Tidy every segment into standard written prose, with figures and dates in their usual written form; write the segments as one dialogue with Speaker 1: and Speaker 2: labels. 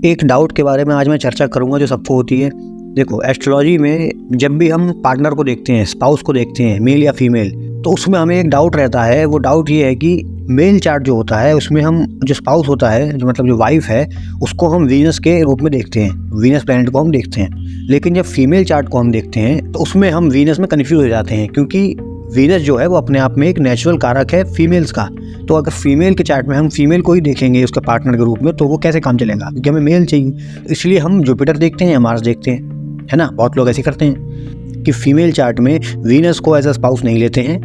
Speaker 1: एक डाउट के बारे में आज मैं चर्चा करूंगा जो सबको होती है। देखो, एस्ट्रोलॉजी में जब भी हम पार्टनर को देखते हैं, स्पाउस को देखते हैं, मेल या फीमेल, तो उसमें हमें एक डाउट रहता है। वो डाउट ये है कि मेल चार्ट जो होता है उसमें हम जो स्पाउस होता है, जो मतलब जो वाइफ है, उसको हम वीनस के रूप में देखते हैं, वीनस प्लैनेट को हम देखते हैं। लेकिन जब फीमेल चार्ट को हम देखते हैं तो उसमें हम वीनस में कन्फ्यूज हो जाते हैं, क्योंकि वीनस जो है वो अपने आप में एक नेचुरल कारक है फीमेल्स का। तो अगर फीमेल के चार्ट में हम फीमेल को ही देखेंगे उसके पार्टनर के रूप में, तो वो कैसे काम चलेगा, क्योंकि हमें मेल चाहिए। इसलिए हम जुपिटर देखते हैं या मार्स देखते हैं, है ना। बहुत लोग ऐसे करते हैं कि फीमेल चार्ट में वीनस को एज अ स्पाउस नहीं लेते हैं,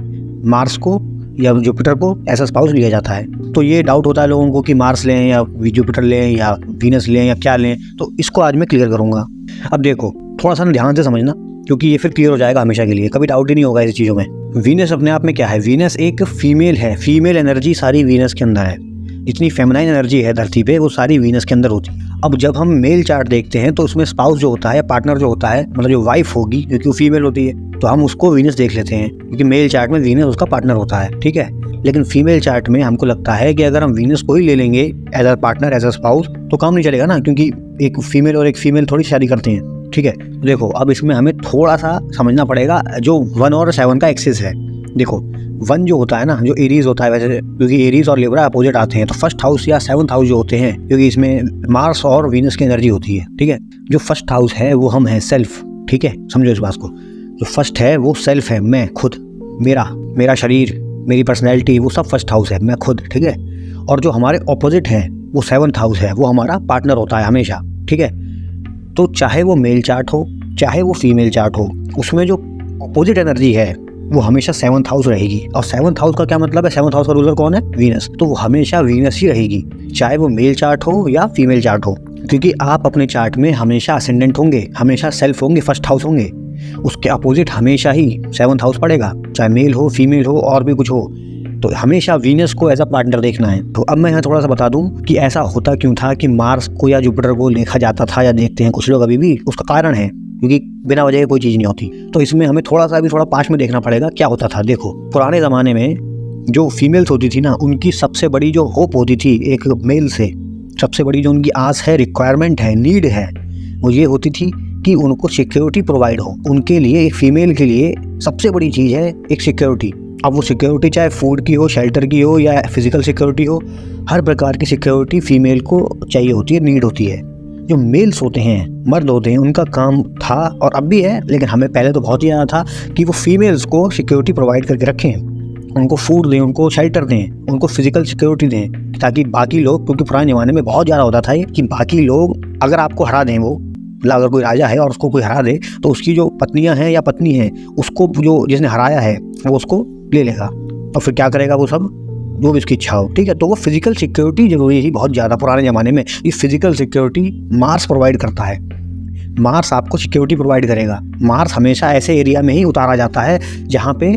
Speaker 1: मार्स को या जुपिटर को एज अ स्पाउस लिया जाता है। तो ये डाउट होता है लोगों को कि मार्स लें या जुपिटर लें या वीनस लें या क्या लें। तो इसको आज मैं क्लियर करूँगा। अब देखो, थोड़ा सा ध्यान से समझना, क्योंकि ये फिर क्लियर हो जाएगा हमेशा के लिए, कभी डाउट ही नहीं होगा इस चीज़ों में। वीनस अपने आप में क्या है? वीनस एक फीमेल है, फीमेल एनर्जी सारी वीनस के अंदर है। जितनी फेमिनाइन एनर्जी है धरती पे, वो सारी वीनस के अंदर होती है। अब जब हम मेल चार्ट देखते हैं तो उसमें स्पाउस जो होता है, पार्टनर जो होता है, मतलब जो वाइफ होगी, क्योंकि वो फीमेल होती है, तो हम उसको वीनस देख लेते हैं, क्योंकि मेल चार्ट में वीनस उसका पार्टनर होता है, ठीक है। लेकिन फीमेल चार्ट में हमको लगता है कि अगर हम वीनस को ही ले लेंगे as a partner, as a spouse, तो काम नहीं चलेगा ना, क्योंकि एक फीमेल और एक फीमेल थोड़ी शादी करते हैं, ठीक है। देखो, अब इसमें हमें थोड़ा सा समझना पड़ेगा जो 1 और 7 का एक्सिस है। देखो, 1 जो होता है ना, जो एरीज होता है, वैसे क्योंकि एरीज और लिब्रा अपोजिट आते हैं, तो फर्स्ट हाउस या 7th हाउस जो होते हैं, क्योंकि इसमें मार्स और वीनस की एनर्जी होती है, ठीक है। जो फर्स्ट हाउस है वो हम है सेल्फ, ठीक है, समझो इस बात को। जो फर्स्ट है वो सेल्फ है, मैं खुद, मेरा शरीर, मेरी पर्सनैलिटी, वो सब फर्स्ट हाउस है, मैं खुद, ठीक है। और जो हमारे ऑपोजिट है वो 7th हाउस है, वो हमारा पार्टनर होता है हमेशा, ठीक है। तो चाहे वो मेल चार्ट हो चाहे वो फीमेल चार्ट हो, उसमें जो ऑपोजिट एनर्जी है वो हमेशा 7th हाउस रहेगी। और 7th हाउस का क्या मतलब है? 7th हाउस का रूलर कौन है? वीनस। तो वो हमेशा वीनस ही रहेगी, चाहे वो मेल चार्ट हो या फीमेल चार्ट हो, क्योंकि आप अपने चार्ट में हमेशा असेंडेंट होंगे, हमेशा सेल्फ होंगे, फर्स्ट हाउस होंगे। उसके अपोजिट हमेशा ही 7th हाउस पड़ेगा, चाहे मेल हो, फीमेल हो, और भी कुछ हो। तो हमेशा वीनस को एज अ पार्टनर देखना है। तो अब मैं यहाँ थोड़ा सा बता दूं कि ऐसा होता क्यों था कि मार्स को या जुपिटर को देखा जाता था या देखते हैं कुछ लोग अभी भी। उसका कारण है क्योंकि बिना वजह कोई चीज़ नहीं होती। तो इसमें हमें थोड़ा पास्ट में देखना पड़ेगा क्या होता था। देखो, पुराने ज़माने में जो फीमेल्स होती थी ना, उनकी सबसे बड़ी जो होप होती थी एक मेल से, सबसे बड़ी जो उनकी आस है, रिक्वायरमेंट है, नीड है, वो ये होती थी कि उनको सिक्योरिटी प्रोवाइड हो। उनके लिए, एक फीमेल के लिए सबसे बड़ी चीज़ है एक सिक्योरिटी। अब वो सिक्योरिटी चाहे फूड की हो, शेल्टर की हो, या फिजिकल सिक्योरिटी हो, हर प्रकार की सिक्योरिटी फीमेल को चाहिए होती है, नीड होती है। जो मेल्स होते हैं, मर्द होते हैं, उनका काम था और अब भी है, लेकिन हमें पहले तो बहुत ही ज़्यादा था कि वो फीमेल्स को सिक्योरिटी प्रोवाइड करके रखें, उनको फूड दें, उनको शेल्टर दें, उनको फिजिकल सिक्योरिटी दें, ताकि बाकी लोग, क्योंकि पुराने ज़माने में बहुत ज़्यादा होता था ये कि बाकी लोग अगर आपको हरा दें, वो अगर कोई राजा है और उसको कोई हरा दे, तो उसकी जो पत्नियां हैं या पत्नी है, उसको जो जिसने हराया है वो उसको ले लेगा और फिर क्या करेगा, वो सब जो भी उसकी इच्छा हो, ठीक है। तो वो फिजिकल सिक्योरिटी जरूरी थी बहुत ज़्यादा पुराने ज़माने में। ये फिजिकल सिक्योरिटी मार्स प्रोवाइड करता है, मार्स आपको सिक्योरिटी प्रोवाइड करेगा। मार्स हमेशा ऐसे एरिया में ही उतारा जाता है जहाँ पे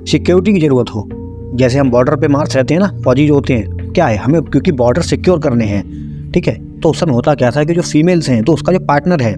Speaker 1: सिक्योरिटी की ज़रूरत हो। जैसे हम बॉर्डर पे मार्स रहते हैं ना, फौजी जो होते हैं, क्या है, हमें क्योंकि बॉर्डर सिक्योर करने हैं, ठीक है। तो उस समय होता क्या था कि जो फीमेल्स हैं, तो उसका जो पार्टनर है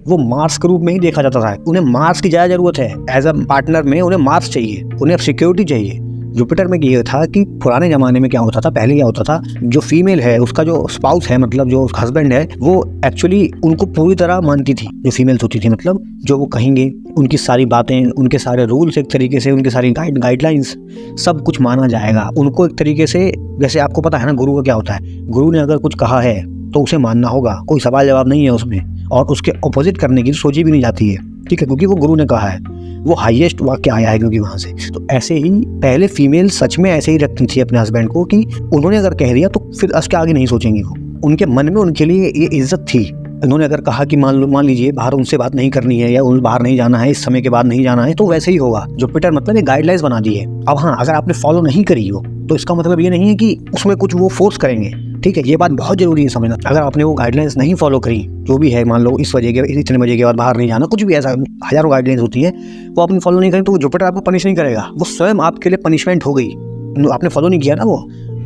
Speaker 1: वो मार्स के रूप में ही देखा जाता था। उन्हें मार्स की ज़्यादा ज़रूरत है, एज अ पार्टनर में उन्हें मार्स चाहिए, उन्हें अब सिक्योरिटी चाहिए। जुपिटर में ये था कि पुराने ज़माने में क्या होता था, पहले क्या होता था, जो फीमेल है उसका जो स्पाउस है, मतलब जो हस्बैंड है, वो एक्चुअली उनको पूरी तरह मानती थी। जो फीमेल्स होती थी, मतलब जो वो कहेंगे, उनकी सारी बातें, उनके सारे रूल्स, एक तरीके से उनकी सारी गाइडलाइंस, सब कुछ माना जाएगा उनको एक तरीके से। जैसे आपको पता है ना, गुरु का क्या होता है, गुरु ने अगर कुछ कहा है तो उसे मानना होगा, कोई सवाल जवाब नहीं है उसमें, और उसके अपोजिट करने की सोची भी नहीं जाती है, ठीक है, क्योंकि वो गुरु ने कहा है, वो हाईएस्ट वाक्य आया है क्योंकि वहाँ से। तो ऐसे ही पहले फीमेल सच में ऐसे ही रखती थी अपने हस्बैंड को कि उन्होंने अगर कह दिया तो फिर उसके आगे नहीं सोचेंगी। वो उनके मन में उनके लिए ये इज्जत थी। उन्होंने अगर कहा कि मान लीजिए बाहर उनसे बात नहीं करनी है या उन बाहर नहीं जाना है, इस समय के बाद नहीं जाना है, तो वैसे ही होगा। जुपिटर मतलब एक गाइडलाइंस बना दी है। अब हाँ, अगर आपने फॉलो नहीं करी हो तो इसका मतलब ये नहीं है कि उसमें कुछ वो फोर्स करेंगे, ठीक है। ये बात बहुत जरूरी है समझना। अगर आपने वो गाइडलाइंस नहीं फॉलो करी, जो भी है, मान लो इस वजह के इतने बजे के बाद बाहर नहीं जाना, कुछ भी ऐसा हजारों गाइडलाइंस होती है, वो आपने फॉलो नहीं करी तो जुपिटर आपको पनिश नहीं करेगा, वो स्वयं आपके लिए पनिशमेंट हो गई, आपने फॉलो नहीं किया ना वो।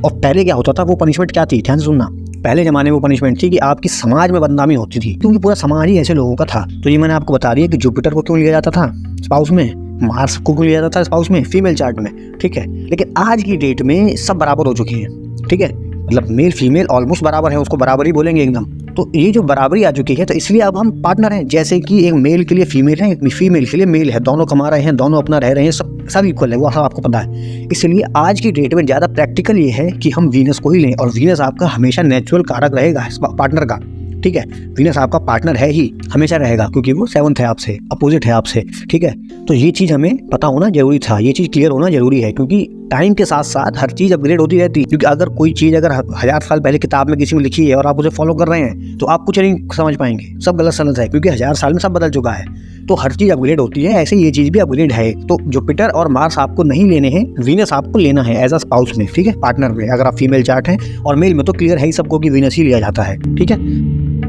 Speaker 1: और पहले क्या होता था, वो पनिशमेंट क्या थी, ध्यान से सुनना। पहले जमाने में वो पनिशमेंट थी कि आपकी समाज में बदनामी होती थी, क्योंकि पूरा समाज ही ऐसे लोगों का था। तो ये मैंने आपको बता दिया कि जुपिटर को क्यों लिया जाता था स्पाउस में, मार्स को क्यों लिया जाता था स्पाउस में, फीमेल चार्ट में, ठीक है। लेकिन आज की डेट में सब बराबर हो चुके हैं, ठीक है, मतलब मेल फीमेल ऑलमोस्ट बराबर है, उसको बराबर ही बोलेंगे एकदम। तो ये जो बराबरी आ चुकी है, तो इसलिए अब हम पार्टनर हैं। जैसे कि एक मेल के लिए फीमेल है, एक फीमेल के लिए मेल है, दोनों कमा रहे हैं, दोनों अपना रह रहे हैं, सब इक्वल है, वो सब आपको पता है। इसलिए आज की डेट में ज़्यादा प्रैक्टिकल ये है कि हम वीनस को ही लें, और वीनस आपका हमेशा नेचुरल कारक रहेगा पार्टनर का, ठीक है। वीनस आपका पार्टनर है ही, हमेशा रहेगा, क्योंकि वो 7th है आपसे, अपोजिट है आपसे, ठीक है। तो ये चीज़ हमें पता होना जरूरी था, ये चीज़ क्लियर होना जरूरी है, क्योंकि टाइम के साथ साथ हर चीज़ अपग्रेड होती रहती है। क्योंकि अगर कोई चीज़ अगर 1000 साल पहले किताब में किसी में लिखी है और आप उसे फॉलो कर रहे हैं, तो आप कुछ नहीं समझ पाएंगे, सब गलत सलत है, क्योंकि 1000 साल में सब बदल चुका है। तो हर चीज़ अपग्रेड होती है, ऐसे ये चीज़ भी अपग्रेड है। तो जुपिटर और मार्स आपको नहीं लेने हैं, वीनस आपको लेना है एज अ स्पाउस में, ठीक है, पार्टनर में। अगर आप फीमेल चार्ट हैं, और मेल में तो क्लियर है ही सबको कि वीनस ही लिया जाता है, ठीक है।